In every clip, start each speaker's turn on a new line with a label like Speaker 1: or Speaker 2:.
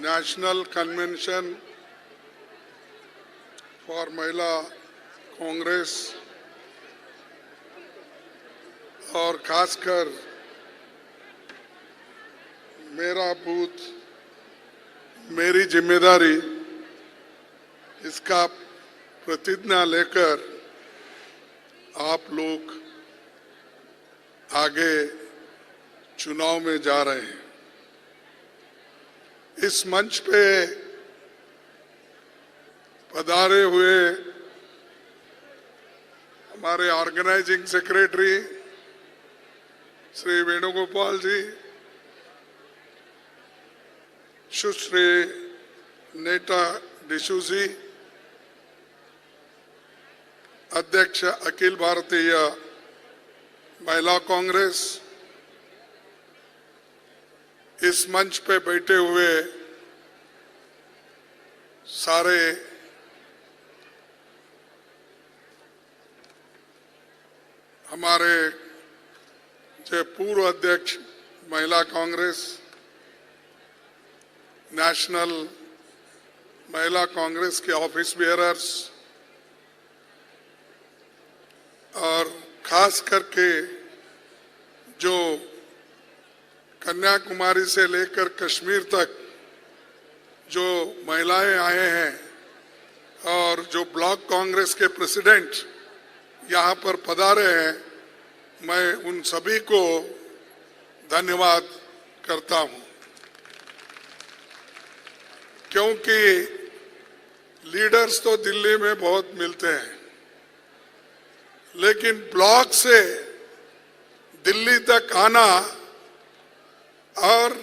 Speaker 1: National convention for महिला कांग्रेस और खासकर मेरा बूथ मेरी जिम्मेदारी इसका प्रतिज्ञा लेकर आप लोग आगे चुनाव में जा रहे हैं। इस मंच पे पधारे हुए हमारे ऑर्गेनाइजिंग सेक्रेटरी श्री वेणुगोपाल जी, सुश्री नेटा डिसूजी, अध्यक्ष अखिल भारतीय महिला कांग्रेस, इस मंच पे बैठे हुए सारे हमारे जो पूर्व अध्यक्ष महिला कांग्रेस, नेशनल महिला कांग्रेस के ऑफिस बेयरर्स और खास करके जो कन्याकुमारी से लेकर कश्मीर तक जो महिलाएं आए हैं और जो ब्लॉक कांग्रेस के प्रेसिडेंट यहाँ पर पधारे हैं, मैं उन सभी को धन्यवाद करता हूँ, क्योंकि लीडर्स तो दिल्ली में बहुत मिलते हैं, लेकिन ब्लॉक से दिल्ली तक आना और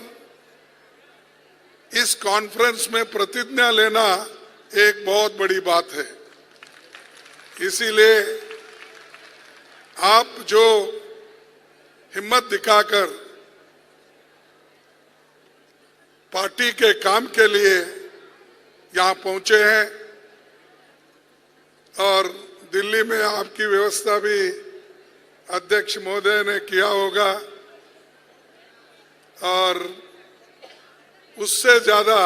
Speaker 1: इस कॉन्फ्रेंस में प्रतिज्ञा लेना एक बहुत बड़ी बात है। इसीलिए आप जो हिम्मत दिखाकर पार्टी के काम के लिए यहाँ पहुंचे हैं और दिल्ली में आपकी व्यवस्था भी अध्यक्ष महोदय ने किया होगा और उससे ज्यादा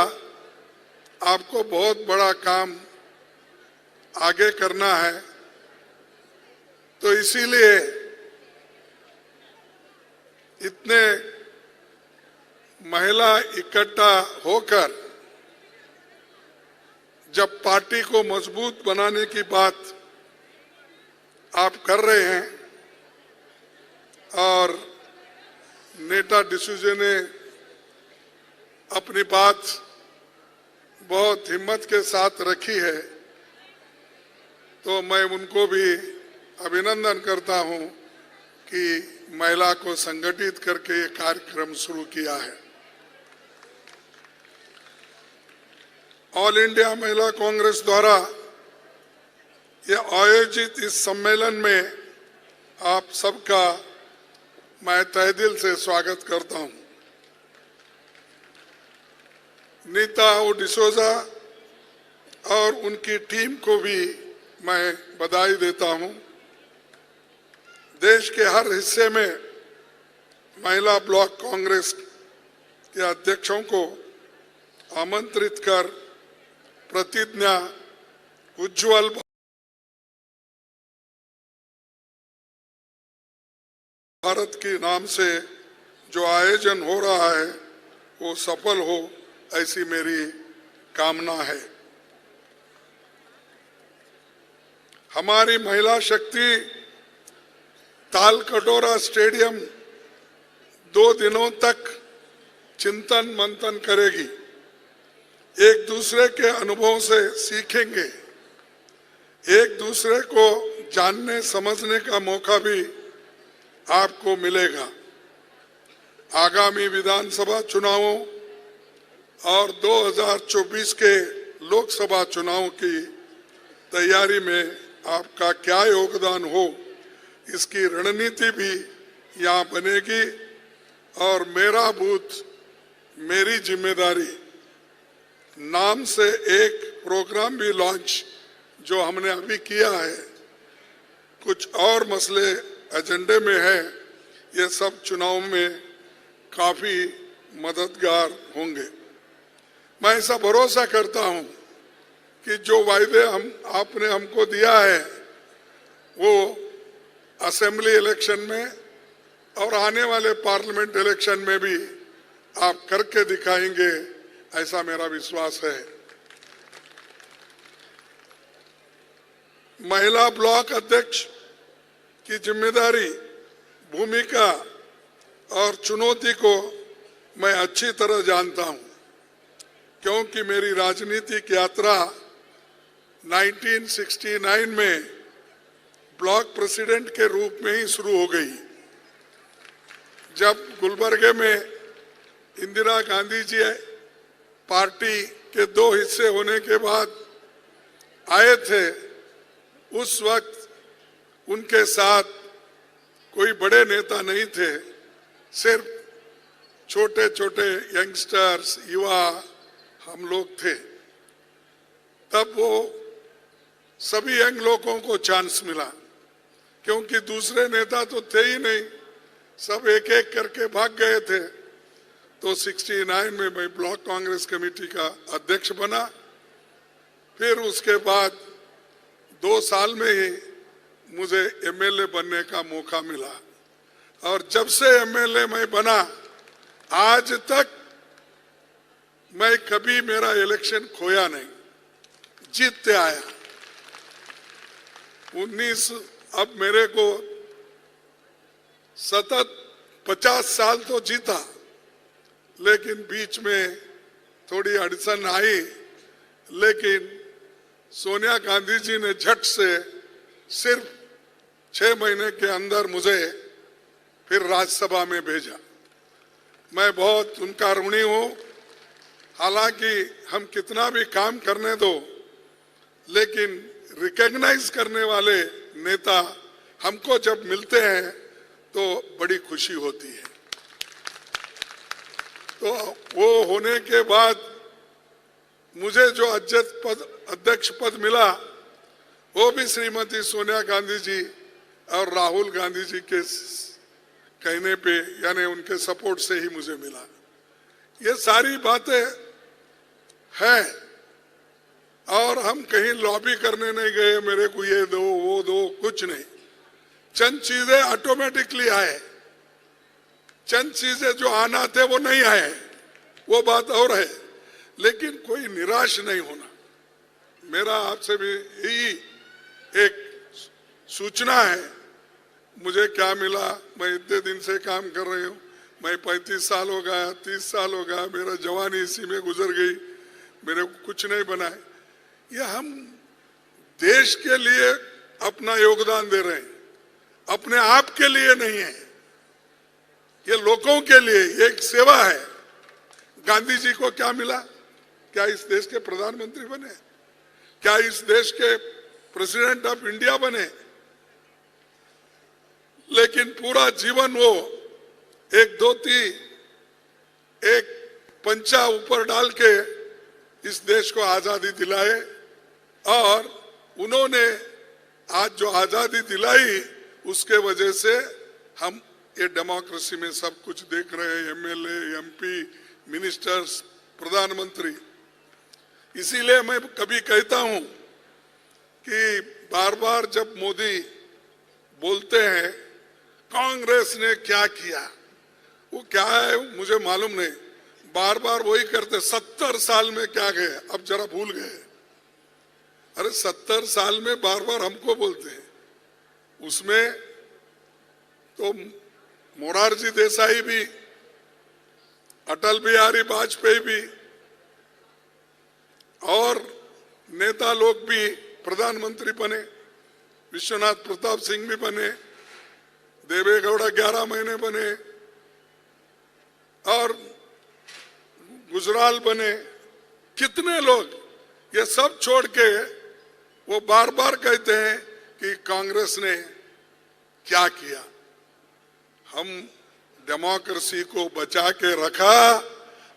Speaker 1: आपको बहुत बड़ा काम आगे करना है। तो इसीलिए इतने महिला इकट्ठा होकर जब पार्टी को मजबूत बनाने की बात आप कर रहे हैं और नेता डिसूजे ने अपनी बात बहुत हिम्मत के साथ रखी है, तो मैं उनको भी अभिनंदन करता हूं कि महिला को संगठित करके ये कार्यक्रम शुरू किया है। ऑल इंडिया महिला कांग्रेस द्वारा ये आयोजित इस सम्मेलन में आप सबका मैं तहे दिल से स्वागत करता हूं। नीता डिसोजा और उनकी टीम को भी मैं बधाई देता हूं। देश के हर हिस्से में महिला ब्लॉक कांग्रेस के अध्यक्षों को आमंत्रित कर प्रतिज्ञा उज्जवल भारत के नाम से जो आयोजन हो रहा है वो सफल हो, ऐसी मेरी कामना है। हमारी महिला शक्ति तालकटोरा स्टेडियम 2 दिनों तक चिंतन मंथन करेगी, एक दूसरे के अनुभव से सीखेंगे, एक दूसरे को जानने समझने का मौका भी आपको मिलेगा। आगामी विधानसभा चुनावों और 2024 के लोकसभा चुनाव की तैयारी में आपका क्या योगदान हो, इसकी रणनीति भी यहाँ बनेगी और मेरा बूथ मेरी जिम्मेदारी नाम से एक प्रोग्राम भी लॉन्च जो हमने अभी किया है, कुछ और मसले एजेंडे में है, ये सब चुनाव में काफी मददगार होंगे। मैं मैं ऐसा भरोसा करता हूं कि जो वायदे आपने हमको दिया है वो असेंबली इलेक्शन में और आने वाले पार्लियामेंट इलेक्शन में भी आप करके दिखाएंगे, ऐसा मेरा विश्वास है। महिला ब्लॉक अध्यक्ष की जिम्मेदारी, भूमिका और चुनौती को मैं अच्छी तरह जानता हूं, क्योंकि मेरी राजनीतिक यात्रा 1969 में ब्लॉक प्रेसिडेंट के रूप में ही शुरू हो गई। जब गुलबर्गे में इंदिरा गांधी जी पार्टी के 2 हिस्से होने के बाद आए थे, उस वक्त उनके साथ कोई बड़े नेता नहीं थे, सिर्फ छोटे छोटे यंगस्टर्स, युवा हम लोग थे। तब वो सभी यंग लोगों को चांस मिला, क्योंकि दूसरे नेता तो थे ही नहीं, सब एक एक करके भाग गए थे। तो 69 में मैं ब्लॉक कांग्रेस कमेटी का अध्यक्ष बना। फिर उसके बाद 2 साल में ही मुझे एमएलए बनने का मौका मिला, और जब से एमएलए मैं बना आज तक मैं कभी मेरा इलेक्शन खोया नहीं, जीतते आया। 19 अब मेरे को सतत 50 साल तो जीता, लेकिन बीच में थोड़ी अड़चन आई, लेकिन सोनिया गांधी जी ने झट से सिर्फ 6 महीने के अंदर मुझे फिर राज्यसभा में भेजा। मैं बहुत उनका ऋणी हूं। हालांकि हम कितना भी काम करने दो, लेकिन रिकॉग्नाइज करने वाले नेता हमको जब मिलते हैं तो बड़ी खुशी होती है। तो वो होने के बाद मुझे जो अध्यक्ष पद मिला वो भी श्रीमती सोनिया गांधी जी और राहुल गांधी जी के कहने पे, यानी उनके सपोर्ट से ही मुझे मिला। ये सारी बातें हैं, और हम कहीं लॉबी करने नहीं गए, मेरे को ये दो वो दो, कुछ नहीं। चंद चीजें ऑटोमेटिकली आए, चंद चीजें जो आना थे वो नहीं आए, वो बात और है। लेकिन कोई निराश नहीं होना, मेरा आपसे भी यही एक सूचना है। मुझे क्या मिला, मैं इतने दिन से काम कर रही हूँ, मैं 35 साल हो गया, 30 साल हो गया, मेरा जवानी इसी में गुजर गई, मेरे को कुछ नहीं बना है। ये हम देश के लिए अपना योगदान दे रहे हैं, अपने आप के लिए नहीं है, ये लोगों के लिए एक सेवा है। गांधी जी को क्या मिला? क्या इस देश के प्रधानमंत्री बने? क्या इस देश के प्रेसिडेंट ऑफ इंडिया बने? लेकिन पूरा जीवन वो एक धोती, एक पंचा ऊपर डाल के इस देश को आजादी दिलाए, और उन्होंने आज जो आजादी दिलाई उसके वजह से हम ये डेमोक्रेसी में सब कुछ देख रहे हैं, एमएलए, एमपी, मिनिस्टर्स, प्रधानमंत्री। इसीलिए मैं कभी कहता हूं कि बार बार जब मोदी बोलते हैं कांग्रेस ने क्या किया, वो क्या है मुझे मालूम नहीं, बार बार वही करते। 70 साल में क्या गए, अब जरा भूल गए। अरे 70 साल में बार बार हमको बोलते हैं, उसमें तो मोरारजी देसाई भी, अटल बिहारी वाजपेयी भी और नेता लोग भी प्रधानमंत्री बने, विश्वनाथ प्रताप सिंह भी बने, देवेगौड़ा 11 महीने बने, और गुजराल बने, कितने लोग। ये सब छोड़ के वो बार बार कहते हैं कि कांग्रेस ने क्या किया। हम डेमोक्रेसी को बचा के रखा,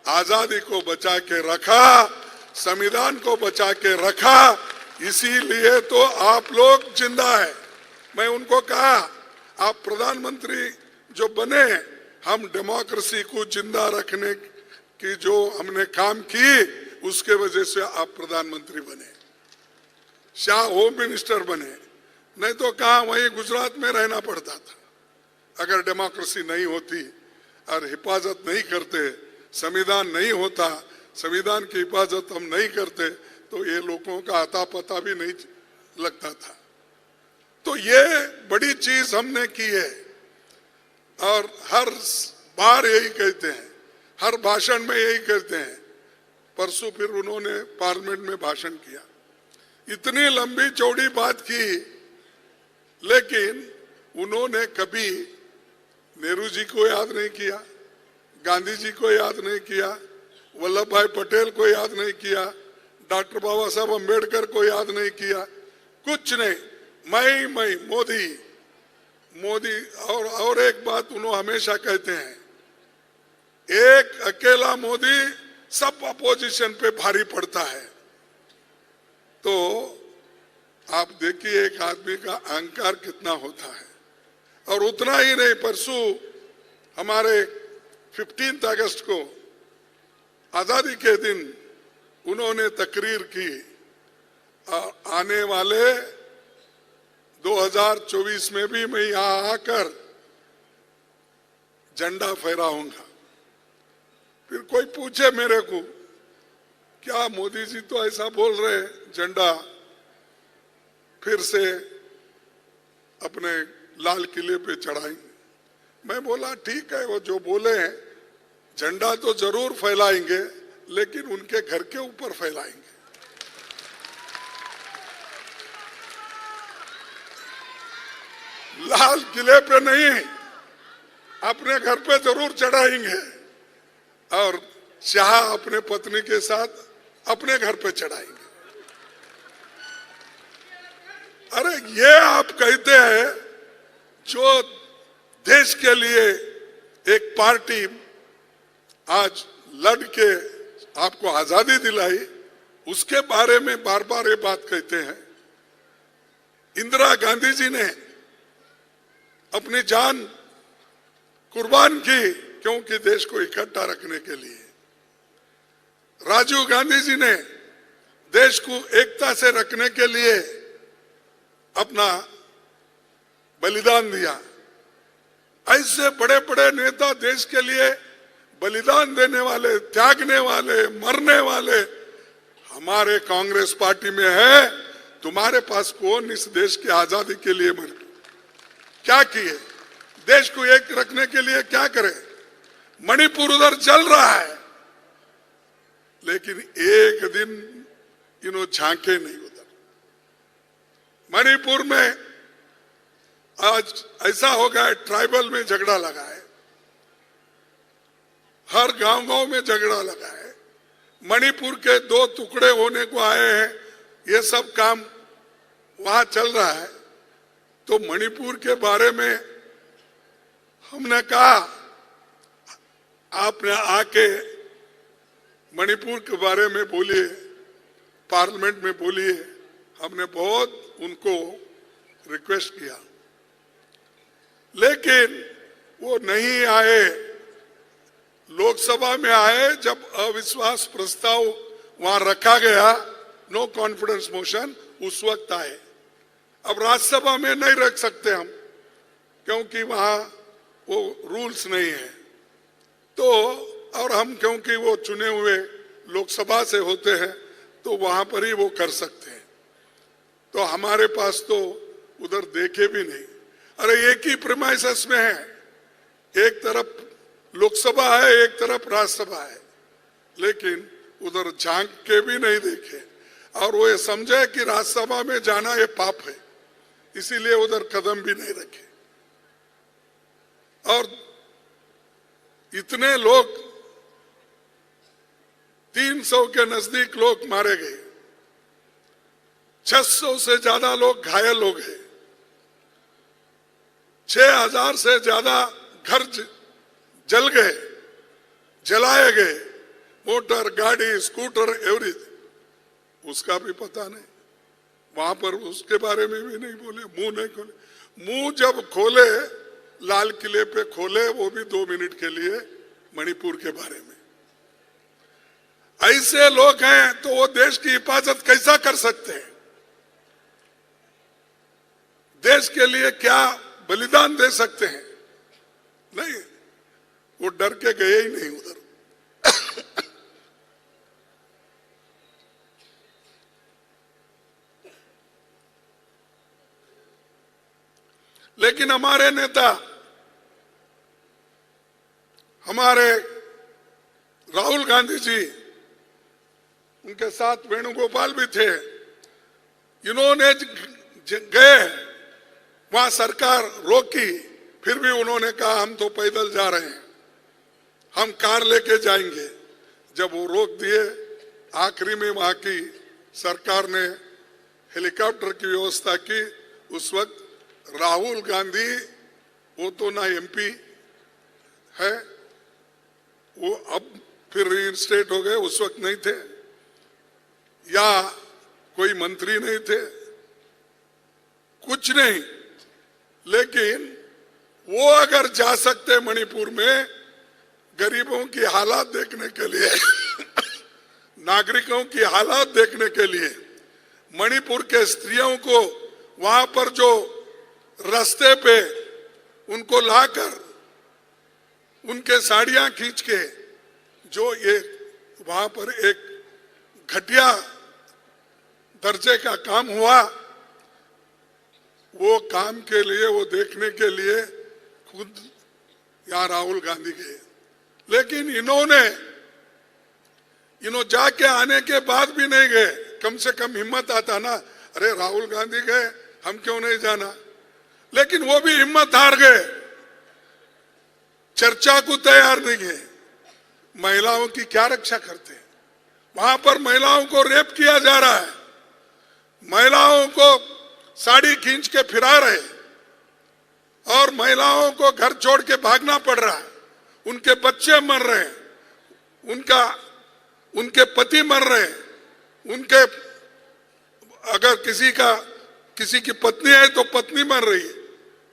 Speaker 1: आजादी को बचा के रखा, संविधान को बचा के रखा, इसीलिए तो आप लोग जिंदा है। मैं उनको कहा आप प्रधानमंत्री जो बने, हम डेमोक्रेसी को जिंदा रखने की जो हमने काम की उसके वजह से आप प्रधानमंत्री बने, शाह होम मिनिस्टर बने, नहीं तो कहाँ वहीं गुजरात में रहना पड़ता था। अगर डेमोक्रेसी नहीं होती और हिफाजत नहीं करते, संविधान नहीं होता, संविधान की हिफाजत हम नहीं करते तो ये लोगों का आता पता भी नहीं लगता था। तो ये बड़ी चीज हमने की है और हर बार यही कहते हैं, हर भाषण में यही कहते हैं। परसों फिर उन्होंने पार्लियामेंट में भाषण किया, इतनी लंबी चौड़ी बात की, लेकिन उन्होंने कभी नेहरू जी को याद नहीं किया, गांधी जी को याद नहीं किया, वल्लभ भाई पटेल को याद नहीं किया, डॉक्टर बाबा साहब अम्बेडकर को याद नहीं किया, कुछ नहीं। मैं मोदी और एक बात उन्होंने हमेशा कहते हैं, एक अकेला मोदी सब अपोजिशन पे भारी पड़ता है। तो आप देखिए एक आदमी का अहंकार कितना होता है। और उतना ही नहीं, परसों हमारे 15 अगस्त को आजादी के दिन उन्होंने तकरीर की, आने वाले 2024 में भी मैं यहां आकर झंडा फहराऊंगा। फिर कोई पूछे मेरे को, क्या मोदी जी तो ऐसा बोल रहे झंडा फिर से अपने लाल किले पे चढ़ाएंगे? मैं बोला ठीक है, वो जो बोले हैं झंडा तो जरूर फैलाएंगे, लेकिन उनके घर के ऊपर फैलाएंगे। लाल किले पे नहीं, अपने घर पे जरूर चढ़ाएंगे और शाह अपने पत्नी के साथ अपने घर पे चढ़ाएंगे। अरे ये आप कहते हैं, जो देश के लिए एक पार्टी आज लड़ के आपको आजादी दिलाई, उसके बारे में बार बार ये बात कहते हैं। इंदिरा गांधी जी ने अपनी जान कुर्बान की क्योंकि देश को इकट्ठा रखने के लिए। राजीव गांधी जी ने देश को एकता से रखने के लिए अपना बलिदान दिया। ऐसे बड़े बड़े नेता देश के लिए बलिदान देने वाले, त्यागने वाले, मरने वाले हमारे कांग्रेस पार्टी में है। तुम्हारे पास कौन इस देश की आजादी के लिए मर क्या किए? देश को एक रखने के लिए क्या करे? मणिपुर उधर चल रहा है, लेकिन एक दिन इन्होंने झांके नहीं उधर। मणिपुर में आज ऐसा हो गया है, ट्राइबल में झगड़ा लगा है, हर गांव में झगड़ा लगा है। मणिपुर के 2 टुकड़े होने को आए हैं, ये सब काम वहां चल रहा है। तो मणिपुर के बारे में हमने कहा, आपने आके मणिपुर के बारे में बोलिए, पार्लियामेंट में बोलिए। हमने बहुत उनको रिक्वेस्ट किया, लेकिन वो नहीं आए। लोकसभा में आए जब अविश्वास प्रस्ताव वहां रखा गया, नो कॉन्फिडेंस मोशन, उस वक्त आए। अब राज्यसभा में नहीं रख सकते हम, क्योंकि वहां वो रूल्स नहीं है। तो और हम क्योंकि वो चुने हुए लोकसभा से होते हैं, तो वहां पर ही वो कर सकते हैं। तो हमारे पास तो उधर देखे भी नहीं। अरे एक ही प्रीमाइसेस में है, एक तरफ लोकसभा है, एक तरफ राज्यसभा है, लेकिन उधर झांक के भी नहीं देखे। और वो ये समझे कि राज्यसभा में जाना ये पाप है, इसीलिए उधर कदम भी नहीं रखे। और इतने लोग, 300 के नजदीक लोग मारे गए, 600 से ज्यादा लोग घायल हो गए, 6000 से ज्यादा घर जल गए, जलाए गए, मोटर, गाड़ी, स्कूटर, एवरीथिंग। उसका भी पता नहीं, वहां पर उसके बारे में भी नहीं बोले, मुंह नहीं खोले। मुंह जब खोले, लाल किले पे खोले, वो भी 2 मिनट के लिए, मणिपुर के बारे में। ऐसे लोग हैं तो वो देश की हिफाजत कैसा कर सकते हैं? देश के लिए क्या बलिदान दे सकते हैं? नहीं, वो डर के गए ही नहीं उधर। लेकिन हमारे नेता, हमारे राहुल गांधी जी, उनके साथ वेणुगोपाल भी थे, इन्होंने गए, वहां सरकार रोकी, फिर भी उन्होंने कहा हम तो पैदल जा रहे हैं, हम कार लेके जाएंगे। जब वो रोक दिए, आखिरी में वहां की सरकार ने हेलीकॉप्टर की व्यवस्था की। उस वक्त राहुल गांधी, वो तो ना एमपी है, वो अब फिर रीइंस्टेट हो गए, उस वक्त नहीं थे, या कोई मंत्री नहीं थे, कुछ नहीं। लेकिन वो अगर जा सकते मणिपुर में गरीबों की हालात देखने के लिए नागरिकों की हालात देखने के लिए, मणिपुर के स्त्रियों को वहां पर जो रास्ते पे उनको लाकर उनके साड़ियां खींच के जो ये वहां पर एक घटिया दर्जे का काम हुआ, वो काम के लिए, वो देखने के लिए खुद यहाँ राहुल गांधी गए। लेकिन इन्होंने जाके आने के बाद भी नहीं गए। कम से कम हिम्मत आता ना, अरे राहुल गांधी गए, हम क्यों नहीं जाना? लेकिन वो भी हिम्मत हार गए, चर्चा को तैयार नहीं है। महिलाओं की क्या रक्षा करते हैं? वहां पर महिलाओं को रेप किया जा रहा है, महिलाओं को साड़ी खींच के फिरा रहे, और महिलाओं को घर छोड़ के भागना पड़ रहा है, उनके बच्चे मर रहे हैं, उनके पति मर रहे हैं, उनके अगर किसी की पत्नी है तो पत्नी मर रही है,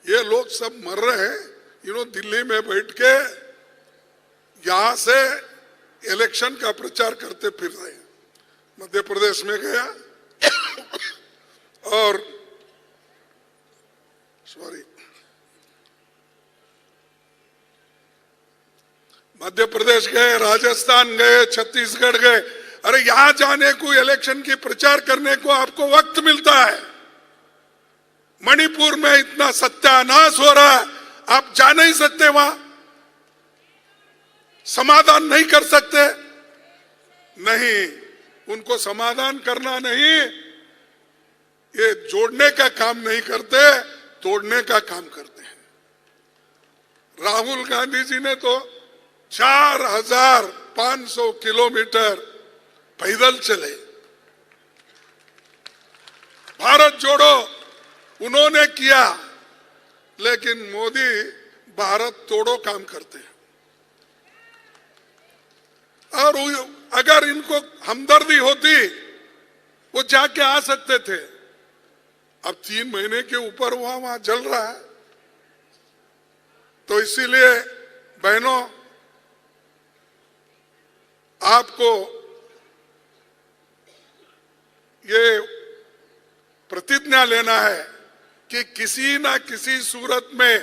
Speaker 1: ये लोग सब मर रहे हैं। दिल्ली में बैठ के यहां से इलेक्शन का प्रचार करते फिर रहे हैं। मध्य प्रदेश में गया और मध्य प्रदेश गए, राजस्थान गए, छत्तीसगढ़ गए। अरे यहां जाने को, इलेक्शन की प्रचार करने को आपको वक्त मिलता है। मणिपुर में इतना सत्यानाश हो रहा है, आप जा नहीं सकते, वहां समाधान नहीं कर सकते। नहीं, उनको समाधान करना नहीं, ये जोड़ने का काम नहीं करते, तोड़ने का काम करते हैं। राहुल गांधी जी ने तो 4500 किलोमीटर पैदल चले। भारत जोड़ो उन्होंने किया, लेकिन मोदी भारत तोड़ो काम करते हैं। और अगर इनको हमदर्दी होती, वो जाके आ सकते थे। अब 3 महीने के ऊपर वहां जल रहा है। तो इसीलिए बहनों, आपको ये प्रतिज्ञा लेना है कि किसी ना किसी सूरत में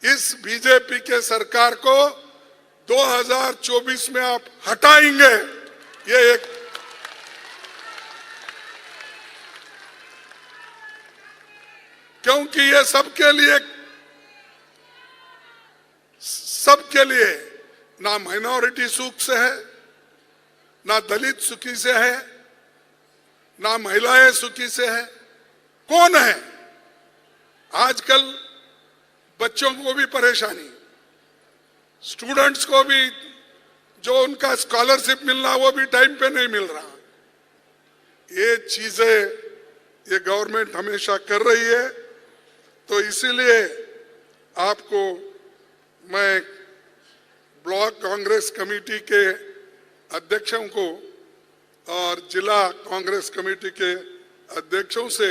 Speaker 1: इस बीजेपी के सरकार को 2024 में आप हटाएंगे। ये एक क्योंकि ये सबके लिए ना माइनॉरिटी सुख से है, ना दलित सुखी से है, ना महिलाएं सुखी से है। कौन है? आजकल बच्चों को भी परेशानी, स्टूडेंट्स को भी जो उनका स्कॉलरशिप मिलना वो भी टाइम पे नहीं मिल रहा। ये चीजें ये गवर्नमेंट हमेशा कर रही है। तो इसीलिए आपको मैं ब्लॉक कांग्रेस कमेटी के अध्यक्षों को और जिला कांग्रेस कमेटी के अध्यक्षों से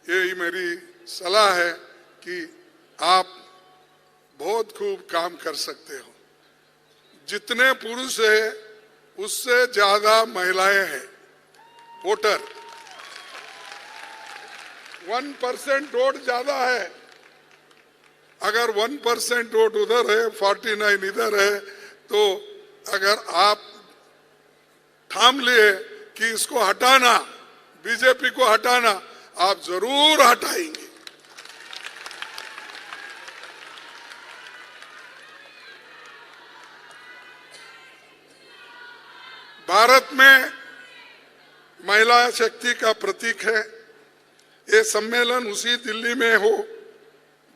Speaker 1: यही मेरी सलाह है कि आप बहुत खूब काम कर सकते हो। जितने पुरुष है उससे ज्यादा महिलाएं हैं वोटर। 1% वोट ज्यादा है। अगर 1% वोट उधर है, 49 इधर है, तो अगर आप ठाम लिए कि इसको हटाना, बीजेपी को हटाना, आप जरूर हटाएंगे। भारत में महिला शक्ति का प्रतीक है। ये सम्मेलन उसी दिल्ली में हो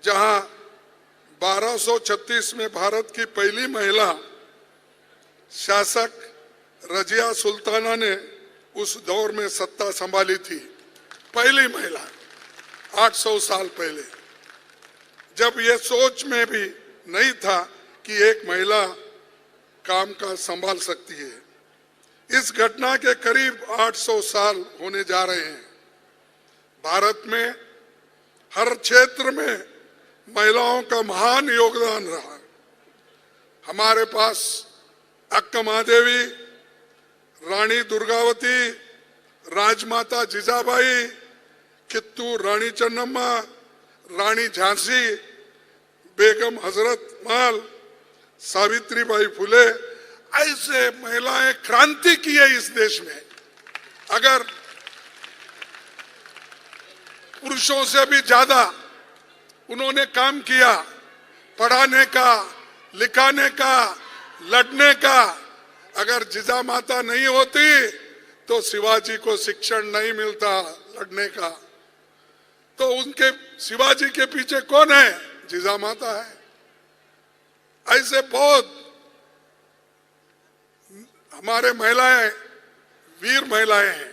Speaker 1: जहां 1236 में भारत की पहली महिला शासक रजिया सुल्ताना ने उस दौर में सत्ता संभाली थी। पहली महिला 800 साल पहले, जब ये सोच में भी नहीं था कि एक महिला काम का संभाल सकती है। इस घटना के करीब 800 साल होने जा रहे हैं। भारत में हर क्षेत्र में महिलाओं का महान योगदान रहा। हमारे पास अक्का महादेवी, रानी दुर्गावती, राजमाता जिजाबाई, कित्तूर रानी चन्नम्मा, रानी झांसी, बेगम हजरत महल, सावित्रीबाई फुले, ऐसे महिलाएं क्रांति की है इस देश में। अगर पुरुषों से भी ज्यादा उन्होंने काम किया, पढ़ाने का, लिखाने का, लड़ने का। अगर जिजा माता नहीं होती तो शिवाजी को शिक्षण नहीं मिलता लड़ने का। तो उनके शिवाजी के पीछे कौन है? जिजा माता है। ऐसे बहुत हमारे महिलाएं वीर महिलाएं हैं।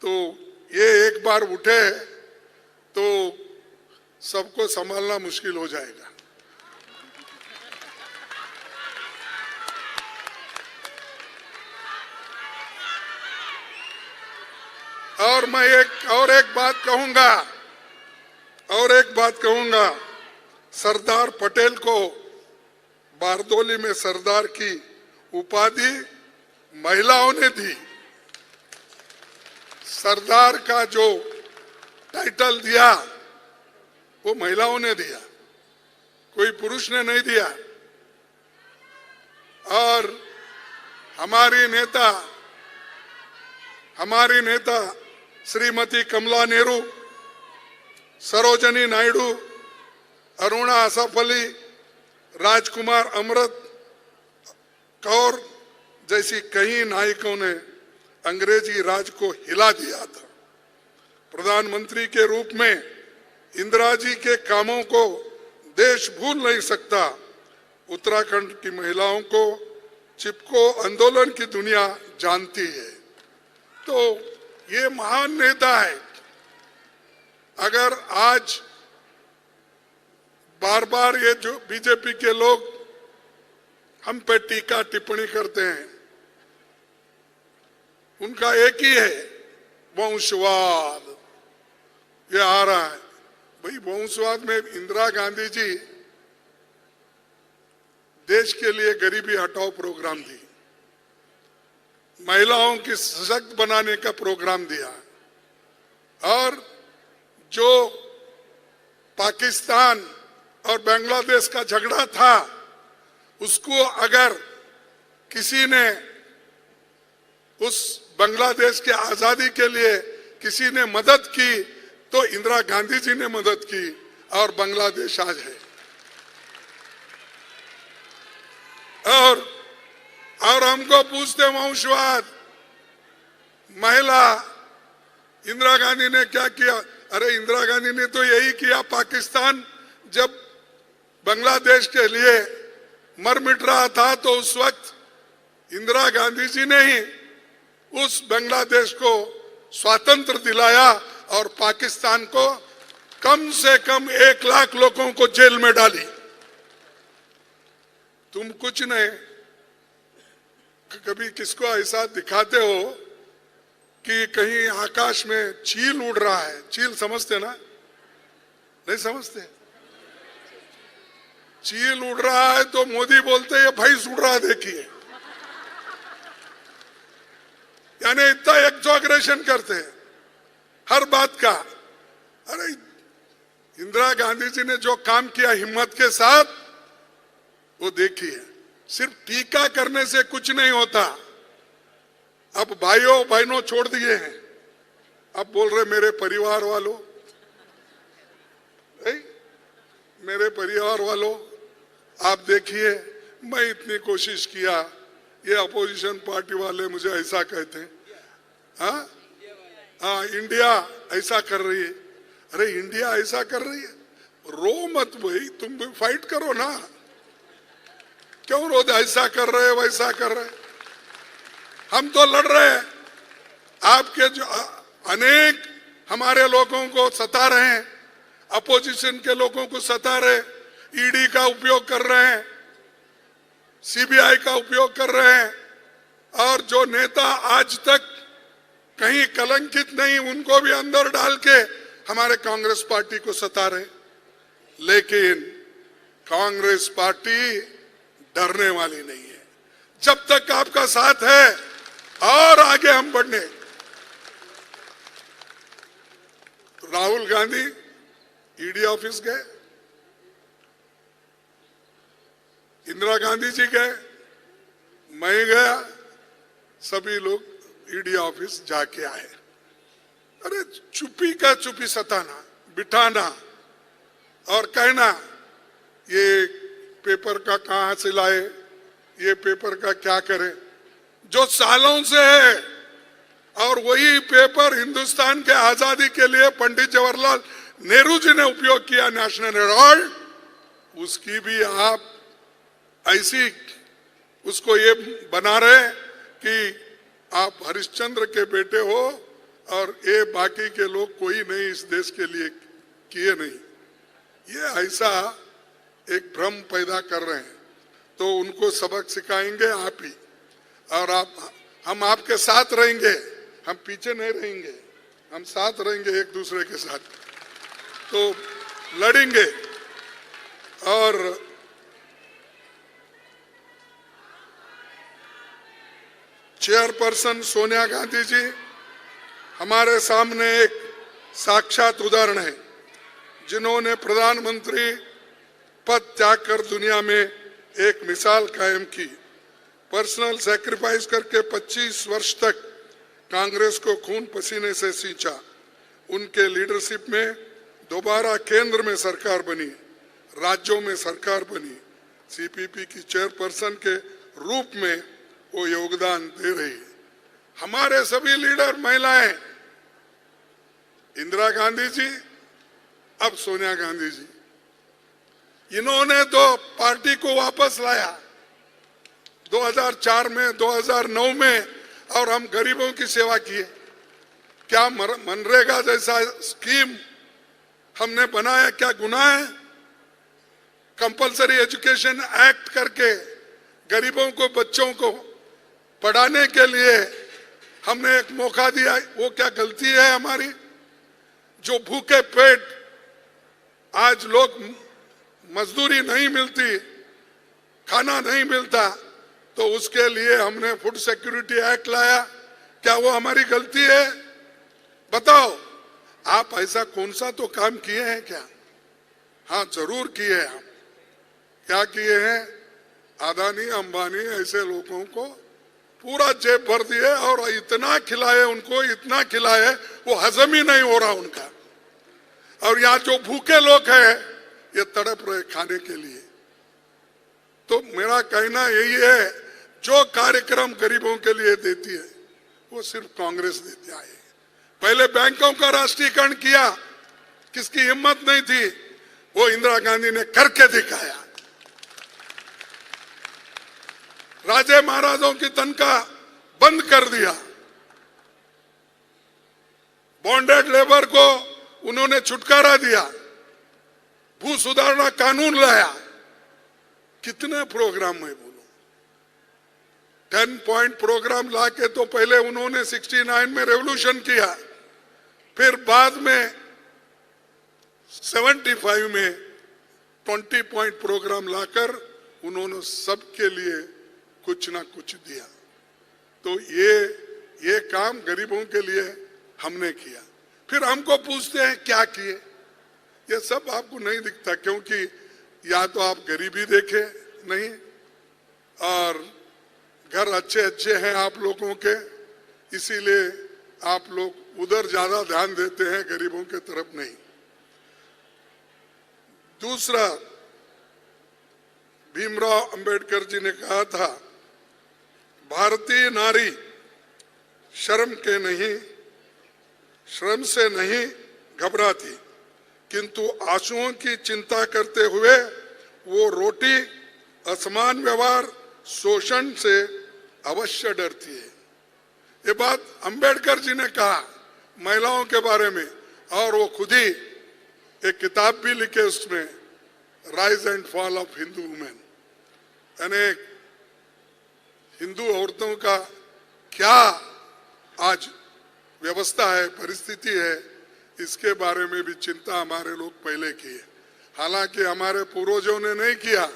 Speaker 1: तो ये एक बार उठे तो सबको संभालना मुश्किल हो जाएगा। और मैं एक बात कहूंगा, सरदार पटेल को बारदोली में सरदार की उपाधि महिलाओं ने दी। सरदार का जो टाइटल दिया वो महिलाओं ने दिया, कोई पुरुष ने नहीं दिया। और हमारी नेता श्रीमती कमला नेहरू, सरोजनी नायडू, अरुणा असफ अली, राजकुमार अमृत कौर जैसी कई नायकों ने अंग्रेजी राज को हिला दिया था। प्रधानमंत्री के रूप में इंदिरा जी के कामों को देश भूल नहीं सकता। उत्तराखंड की महिलाओं को चिपको आंदोलन की दुनिया जानती है। तो ये महान नेता है। अगर आज बार बार ये जो बीजेपी के लोग हम पे टीका टिप्पणी करते हैं, उनका एक ही है, वंशवाद। ये आ रहा है भाई। वंशवाद में इंदिरा गांधी जी देश के लिए गरीबी हटाओ प्रोग्राम दी, महिलाओं की सशक्त बनाने का प्रोग्राम दिया। और जो पाकिस्तान और बांग्लादेश का झगड़ा था, उसको अगर किसी ने उस बांग्लादेश के आजादी के लिए किसी ने मदद की तो इंदिरा गांधी जी ने मदद की और बांग्लादेश आज है। और हमको पूछते वंशवाद, महिला इंदिरा गांधी ने क्या किया? अरे इंदिरा गांधी ने तो यही किया। पाकिस्तान जब बांग्लादेश के लिए मर मिट रहा था तो उस वक्त इंदिरा गांधी जी ने ही उस बांग्लादेश को स्वातंत्र दिलाया और पाकिस्तान को कम से कम 1 लाख लोगों को जेल में डाली। तुम कुछ नहीं, कभी किसको ऐसा दिखाते हो कि कहीं आकाश में चील उड़ रहा है? चील समझते ना? नहीं समझते? चील उड़ रहा है तो मोदी बोलते ये भैंस उड़ रहा, देखिए। यानी इतना एक्सॉग्रेशन करते हैं हर बात का। अरे इंदिरा गांधी जी ने जो काम किया हिम्मत के साथ, वो देखिए। सिर्फ टीका करने से कुछ नहीं होता। अब भाइयों बहनों छोड़ दिए हैं, अब बोल रहे मेरे परिवार वालों, मेरे परिवार वालों आप देखिए, मैं इतनी कोशिश किया, ये अपोजिशन पार्टी वाले मुझे ऐसा कहते हैं, हाँ इंडिया ऐसा कर रही है। अरे इंडिया ऐसा कर रही है, रो मत भाई, तुम भी फाइट करो ना। क्यों रो? ऐसा कर रहे वैसा कर रहे, हम तो लड़ रहे हैं। आपके जो अनेक हमारे लोगों को सता रहे हैं, अपोजिशन के लोगों को सता रहे, ईडी का उपयोग कर रहे हैं, सीबीआई का उपयोग कर रहे हैं, और जो नेता आज तक कहीं कलंकित नहीं, उनको भी अंदर डाल के हमारे कांग्रेस पार्टी को सता रहे। लेकिन कांग्रेस पार्टी डरने वाली नहीं है। जब तक आपका साथ है और आगे हम बढ़ने। राहुल गांधी ईडी ऑफिस गए, इंदिरा गांधी जी गए, मैं गया, सभी लोग ईडी ऑफिस जाके आए। अरे चुप्पी का चुप्पी सताना, बिठाना और कहना ये पेपर का कहां से लाए, ये पेपर का क्या करें, जो सालों से है। और वही पेपर हिंदुस्तान के आजादी के लिए पंडित जवाहरलाल नेहरू जी ने उपयोग किया, नेशनल हेराल्ड, उसकी भी आप ऐसी उसको ये बना रहे कि आप हरिश्चंद्र के बेटे हो और ये बाकी के लोग कोई नहीं इस देश के लिए किए नहीं। ये ऐसा एक भ्रम पैदा कर रहे हैं। तो उनको सबक सिखाएंगे आप ही, और हम आपके साथ रहेंगे, हम पीछे नहीं रहेंगे, हम साथ रहेंगे एक दूसरे के साथ, तो लड़ेंगे। और चेयरपर्सन सोनिया गांधी जी हमारे सामने एक साक्षात उदाहरण है, जिन्होंने प्रधानमंत्री पद त्याग कर दुनिया में एक मिसाल कायम की। पर्सनल सैक्रिफाइस करके 25 वर्ष तक कांग्रेस को खून पसीने से सींचा। उनके लीडरशिप में दोबारा केंद्र में सरकार बनी, राज्यों में सरकार बनी। सीपीपी की चेयरपर्सन के रूप में वो योगदान दे रही है। हमारे सभी लीडर महिलाएं, इंदिरा गांधी जी, अब सोनिया गांधी जी, इन्होंने तो पार्टी को वापस लाया 2004 में, 2009 में, और हम गरीबों की सेवा किए। क्या मनरेगा जैसा स्कीम हमने बनाया, क्या गुनाह है? कंपलसरी एजुकेशन एक्ट करके गरीबों को, बच्चों को पढ़ाने के लिए हमने एक मौका दिया, वो क्या गलती है हमारी? जो भूखे पेट आज लोग, मजदूरी नहीं मिलती, खाना नहीं मिलता, तो उसके लिए हमने फूड सिक्योरिटी एक्ट लाया। क्या वो हमारी गलती है? बताओ आप, ऐसा कौन सा तो काम किए हैं क्या? हाँ जरूर किए हैं। हम क्या किए हैं? अदानी अंबानी ऐसे लोगों को पूरा जेब भर दिए और इतना खिलाए उनको, इतना खिलाए वो हजम ही नहीं हो रहा उनका। और यहाँ जो भूखे लोग हैं ये तड़प रहे खाने के लिए। तो मेरा कहना यही है, जो कार्यक्रम गरीबों के लिए देती है वो सिर्फ कांग्रेस देती है। पहले बैंकों का राष्ट्रीयकरण किया, किसकी हिम्मत नहीं थी, वो इंदिरा गांधी ने करके दिखाया। राजे महाराजों की तनख्वाह बंद कर दिया, बॉन्डेड लेबर को उन्होंने छुटकारा दिया, भू सुधारना कानून लाया। कितने प्रोग्राम में बोलो, 10 पॉइंट प्रोग्राम लाके तो पहले उन्होंने 69 में रेवोल्यूशन किया, फिर बाद में 75 में 20 पॉइंट प्रोग्राम लाकर उन्होंने सबके लिए कुछ ना कुछ दिया। तो ये काम गरीबों के लिए हमने किया। फिर हमको पूछते हैं क्या किए, ये सब आपको नहीं दिखता, क्योंकि या तो आप गरीबी देखे नहीं, और घर अच्छे अच्छे हैं आप लोगों के, इसीलिए आप लोग उधर ज्यादा ध्यान देते हैं, गरीबों के तरफ नहीं। दूसरा, भीमराव अंबेडकर जी ने कहा था, भारतीय नारी शर्म से नहीं घबराती, किंतु आंसुओं की चिंता करते हुए वो रोटी, असमान व्यवहार, शोषण से अवश्य डरती है। ये बात अंबेडकर जी ने कहा महिलाओं के बारे में, और वो खुद ही एक किताब भी लिखे उसमें, rise and fall of Hindu women, यानी हिंदू औरतों का क्या आज व्यवस्था है, परिस्थिति है, इसके बारे में भी चिंता हमारे लोग पहले किए। हालांकि हमारे पूर्वजों ने नहीं किया,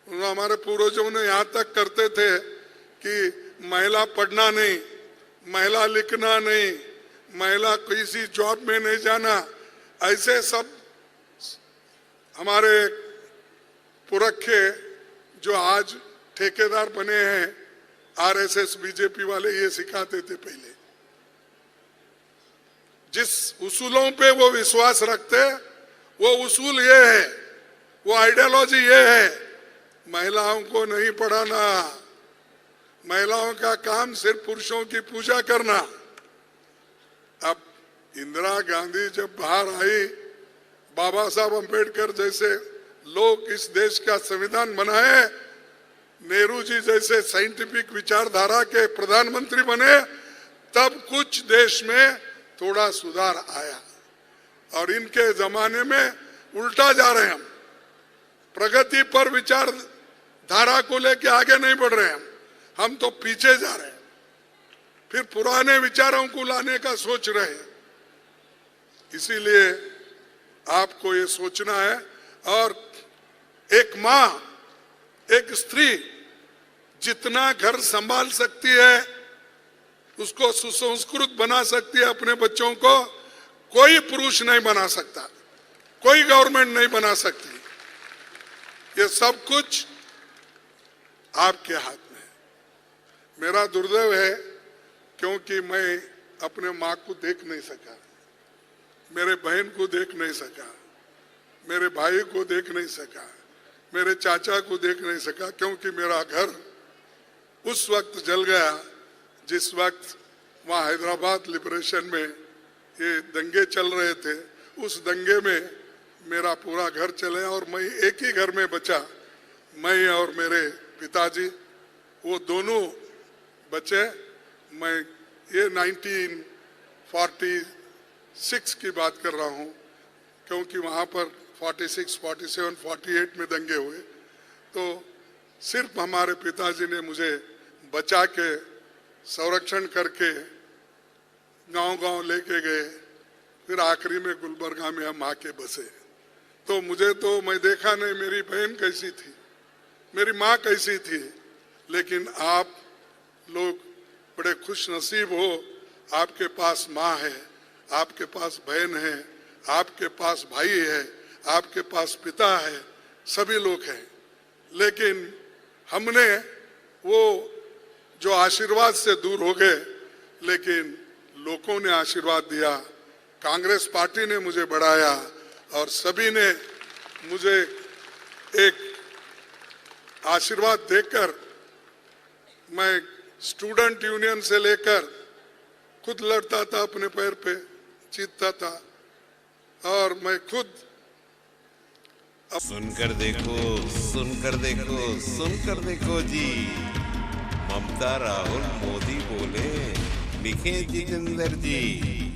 Speaker 1: हमारे पूर्वजों ने यहाँ तक करते थे कि महिला पढ़ना नहीं, महिला लिखना नहीं, महिला किसी जॉब में नहीं जाना, ऐसे सब हमारे पुरखे जो आज ठेकेदार बने हैं, आरएसएस बीजेपी वाले, ये सिखाते थे पहले। जिस उसूलों पे वो विश्वास रखते, वो उसूल ये है, वो आइडियोलॉजी ये है, महिलाओं को नहीं पढ़ाना, महिलाओं का काम सिर्फ पुरुषों की पूजा करना। अब इंदिरा गांधी जब बाहर आई, बाबा साहब अंबेडकर जैसे लोग इस देश का संविधान बनाए, नेहरू जी जैसे साइंटिफिक विचारधारा के प्रधानमंत्री बने, तब कुछ देश में थोड़ा सुधार आया। और इनके जमाने में उल्टा जा रहे हैं हम, प्रगति पर विचार धारा को लेके आगे नहीं बढ़ रहे हैं हम तो पीछे जा रहे हैं, फिर पुराने विचारों को लाने का सोच रहे हैं। इसीलिए आपको ये सोचना है, और एक माँ, एक स्त्री जितना घर संभाल सकती है, उसको सुसंस्कृत बना सकती है अपने बच्चों को, कोई पुरुष नहीं बना सकता, कोई गवर्नमेंट नहीं बना सकती। ये सब कुछ आपके हाथ में है। मेरा दुर्दैव है क्योंकि मैं अपने माँ को देख नहीं सका, मेरे बहन को देख नहीं सका, मेरे भाई को देख नहीं सका, मेरे चाचा को देख नहीं सका, क्योंकि मेरा घर उस वक्त जल गया जिस वक्त वहाँ हैदराबाद लिबरेशन में ये दंगे चल रहे थे। उस दंगे में मेरा पूरा घर चले और मैं एक ही घर में बचा, मैं और मेरे पिताजी, वो दोनों बचे। मैं ये 1946 की बात कर रहा हूँ, क्योंकि वहाँ पर 46, 47, 48 में दंगे हुए, तो सिर्फ हमारे पिताजी ने मुझे बचा के, संरक्षण करके गांव-गांव लेके गए। फिर आखिरी में गुलबर्गा में हम आके बसे। तो मुझे तो, मैं देखा नहीं मेरी बहन कैसी थी, मेरी माँ कैसी थी, लेकिन आप लोग बड़े खुश नसीब हो, आपके पास माँ है, आपके पास बहन है, आपके पास भाई है, आपके पास पिता है, सभी लोग हैं। लेकिन हमने वो जो आशीर्वाद से दूर हो गए, लेकिन लोगों ने आशीर्वाद दिया, कांग्रेस पार्टी ने मुझे बढ़ाया, और सभी ने मुझे एक आशीर्वाद देकर, मैं स्टूडेंट यूनियन से लेकर खुद लड़ता था, अपने पैर पे जीतता था, और मैं खुद
Speaker 2: सुनकर देखो, सुनकर देखो, सुनकर देखो जी, ममता, राहुल, मोदी बोले, लिखे जितेंद्र जी।